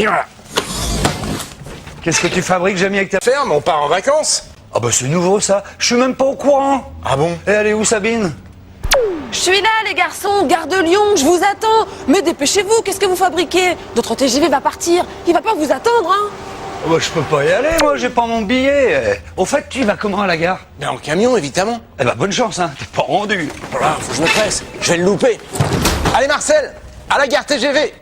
voilà. Qu'est-ce que tu fabriques, Jamy, avec ta... Ferme, on part en vacances. Ah bah c'est nouveau ça, je suis même pas au courant. Ah bon? Et elle est où, Sabine? Je suis là, les garçons, gare de Lyon, je vous attends. Mais dépêchez-vous, qu'est-ce que vous fabriquez? Notre TGV va partir, il va pas vous attendre, hein. Oh bah je peux pas y aller, moi, j'ai pas mon billet. Au fait, tu y vas comment à la gare? Ben en camion, évidemment. Eh bah bonne chance, hein, t'es pas rendu. Voilà, faut que je me presse. Je vais le louper. Allez, Marcel, à la gare TGV.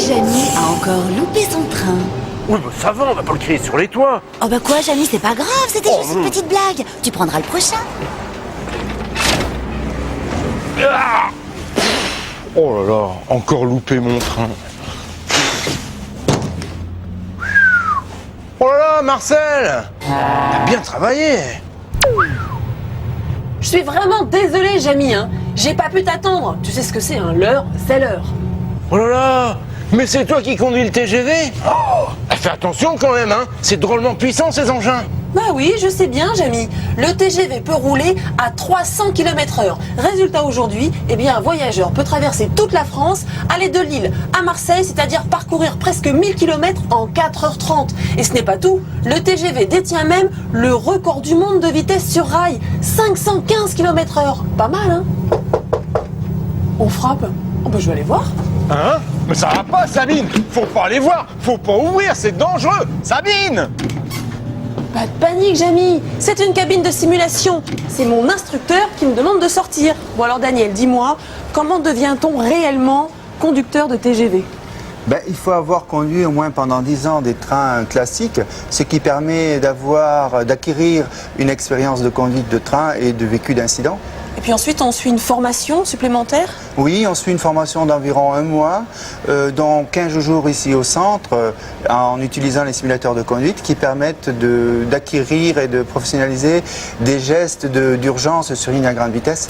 Jamy a encore loupé son train. Oui, bah ça va, on va pas le crier sur les toits. Oh bah quoi, Jamy, c'est pas grave, c'était juste une petite blague. Tu prendras le prochain. Oh là là, encore loupé mon train. Oh là là, Marcel, t'as bien travaillé. Je suis vraiment désolée, Jamy, hein. J'ai pas pu t'attendre. Tu sais ce que c'est, hein, l'heure, c'est l'heure. Oh là là, mais c'est toi qui conduis le TGV? Oh, fais attention quand même, hein. C'est drôlement puissant ces engins. Bah oui, je sais bien, Jamy. Le TGV peut rouler à 300 km/h. Résultat aujourd'hui, eh bien, un voyageur peut traverser toute la France, aller de Lille à Marseille, c'est-à-dire parcourir presque 1000 km en 4h30. Et ce n'est pas tout. Le TGV détient même le record du monde de vitesse sur rail, 515 km/h. Pas mal, hein? On frappe. Oh bah je vais aller voir. Hein? Mais ça va pas, Sabine. Faut pas aller voir. Faut pas ouvrir, c'est dangereux. Sabine! Pas de panique, Jamy. C'est une cabine de simulation. C'est mon instructeur qui me demande de sortir. Bon alors Daniel, dis-moi, comment devient-on réellement conducteur de TGV? Il faut avoir conduit au moins pendant 10 ans des trains classiques, ce qui permet d'acquérir une expérience de conduite de train et de vécu d'incident. Et puis ensuite, on suit une formation supplémentaire? Oui, on suit une formation d'environ 1 mois, dont 15 jours ici au centre, en utilisant les simulateurs de conduite qui permettent d'acquérir et de professionnaliser des gestes d'urgence sur ligne à grande vitesse.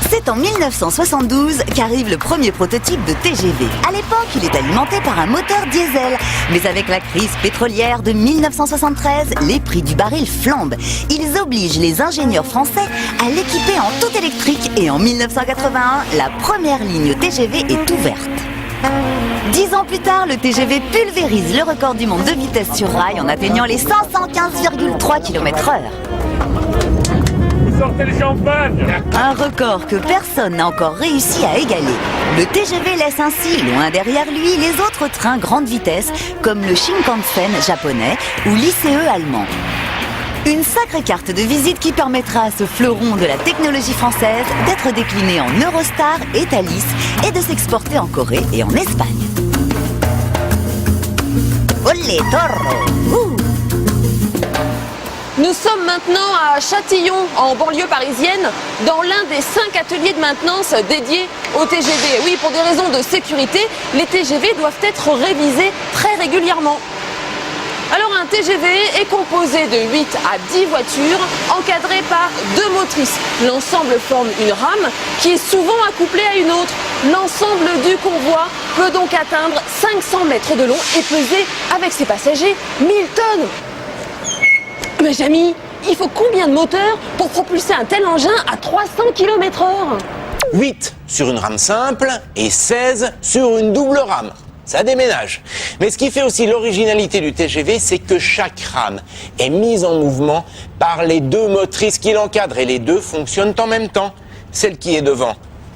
C'est en 1972 qu'arrive le premier prototype de TGV. À l'époque, il est alimenté par un moteur diesel. Mais avec la crise pétrolière de 1973, les prix du baril flambent. Ils obligent les ingénieurs français à l'équiper en tout électrique et en 1981, la première ligne TGV est ouverte. 10 ans plus tard, le TGV pulvérise le record du monde de vitesse sur rail en atteignant les 515,3 km/h. Sortez le champagne! Un record que personne n'a encore réussi à égaler. Le TGV laisse ainsi loin derrière lui les autres trains grande vitesse comme le Shinkansen japonais ou l'ICE allemand. Une sacrée carte de visite qui permettra à ce fleuron de la technologie française d'être décliné en Eurostar et Thalys et de s'exporter en Corée et en Espagne. Olé Toro! Nous sommes maintenant à Châtillon, en banlieue parisienne, dans l'un des 5 ateliers de maintenance dédiés au TGV. Oui, pour des raisons de sécurité, les TGV doivent être révisés très régulièrement. Alors un TGV est composé de 8 à 10 voitures encadrées par 2 motrices. L'ensemble forme une rame qui est souvent accouplée à une autre. L'ensemble du convoi peut donc atteindre 500 mètres de long et peser avec ses passagers 1000 tonnes. Mais Jamy, il faut combien de moteurs pour propulser un tel engin à 300 km/h? 8 sur une rame simple et 16 sur une double rame. Ça déménage. Mais ce qui fait aussi l'originalité du TGV, c'est que chaque rame est mise en mouvement par les 2 motrices qui l'encadrent et les 2 fonctionnent en même temps. Celle qui est devant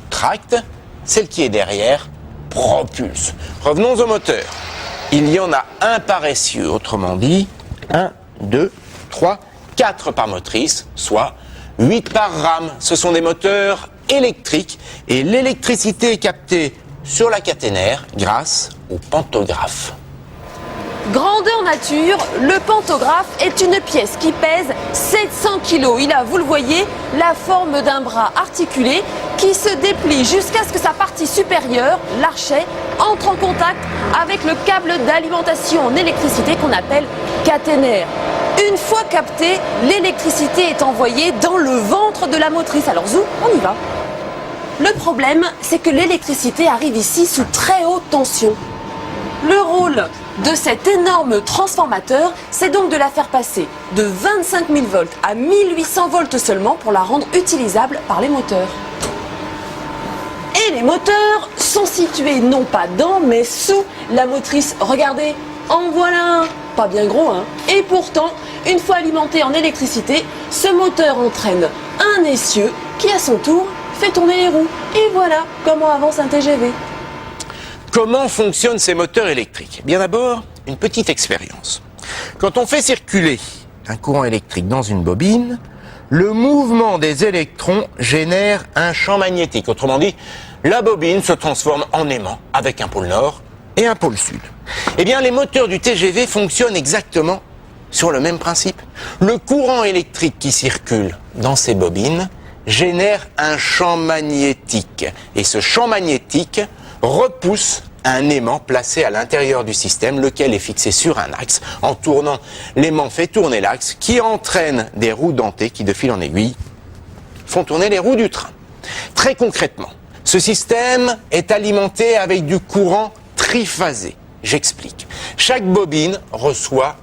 tracte, celle qui est derrière propulse. Revenons au moteur. Il y en a un paressieux, autrement dit, 1, 2, 3, 4 par motrice, soit 8 par rame. Ce sont des moteurs électriques et l'électricité est captée sur la caténaire grâce au pantographe. Grandeur nature, le pantographe est une pièce qui pèse 700 kg. Il a, vous le voyez, la forme d'un bras articulé qui se déplie jusqu'à ce que sa partie supérieure, l'archet, entre en contact avec le câble d'alimentation en électricité qu'on appelle caténaire. Une fois captée, l'électricité est envoyée dans le ventre de la motrice. Alors zou, on y va. Le problème, c'est que l'électricité arrive ici sous très haute tension. Le rôle de cet énorme transformateur, c'est donc de la faire passer de 25 000 volts à 1800 volts seulement pour la rendre utilisable par les moteurs. Et les moteurs sont situés non pas dans, mais sous la motrice. Regardez, en voilà un, pas bien gros, hein. Et pourtant, une fois alimenté en électricité, ce moteur entraîne un essieu qui, à son tour, fait tourner les roues. Et voilà comment avance un TGV. Comment fonctionnent ces moteurs électriques? Bien d'abord, une petite expérience. Quand on fait circuler un courant électrique dans une bobine, le mouvement des électrons génère un champ magnétique. Autrement dit, la bobine se transforme en aimant avec un pôle nord et un pôle sud. Eh bien, les moteurs du TGV fonctionnent exactement sur le même principe. Le courant électrique qui circule dans ces bobines génère un champ magnétique. Et ce champ magnétique repousse un aimant placé à l'intérieur du système, lequel est fixé sur un axe. En tournant, l'aimant fait tourner l'axe, qui entraîne des roues dentées qui, de fil en aiguille, font tourner les roues du train. Très concrètement, ce système est alimenté avec du courant triphasé. J'explique. Chaque bobine reçoit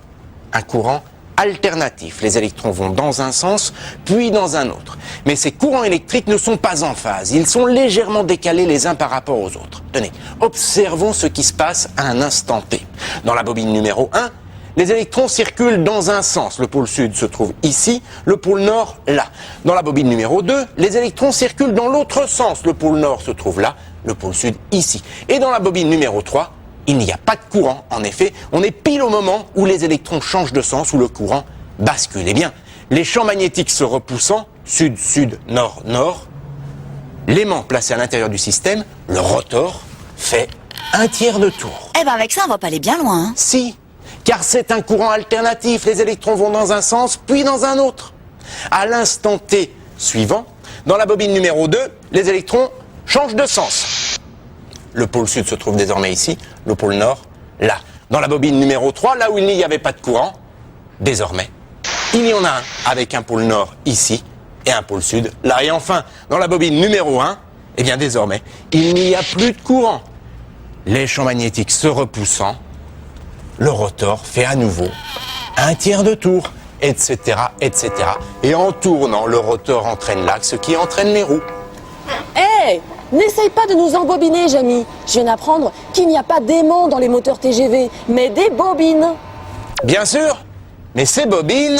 un courant alternatif. Les électrons vont dans un sens, puis dans un autre. Mais ces courants électriques ne sont pas en phase. Ils sont légèrement décalés les uns par rapport aux autres. Tenez, observons ce qui se passe à un instant T. Dans la bobine numéro 1, les électrons circulent dans un sens. Le pôle sud se trouve ici, le pôle nord là. Dans la bobine numéro 2, les électrons circulent dans l'autre sens. Le pôle nord se trouve là, le pôle sud ici. Et dans la bobine numéro 3, il n'y a pas de courant. En effet, on est pile au moment où les électrons changent de sens, où le courant bascule. Eh bien, les champs magnétiques se repoussant, sud-sud, nord-nord, l'aimant placé à l'intérieur du système, le rotor, fait un tiers de tour. Eh ben avec ça, on va pas aller bien loin. Hein. Si, car c'est un courant alternatif. Les électrons vont dans un sens, puis dans un autre. À l'instant T suivant, dans la bobine numéro 2, les électrons changent de sens. Le pôle sud se trouve désormais ici, le pôle nord là. Dans la bobine numéro 3, là où il n'y avait pas de courant, désormais, il y en a un avec un pôle nord ici et un pôle sud là. Et enfin, dans la bobine numéro 1, eh bien désormais, il n'y a plus de courant. Les champs magnétiques se repoussant, le rotor fait à nouveau un tiers de tour, etc., etc. Et en tournant, le rotor entraîne l'axe qui entraîne les roues. Hé, n'essaye pas de nous embobiner, Jamy. Je viens d'apprendre qu'il n'y a pas d'aimant dans les moteurs TGV, mais des bobines. Bien sûr, mais ces bobines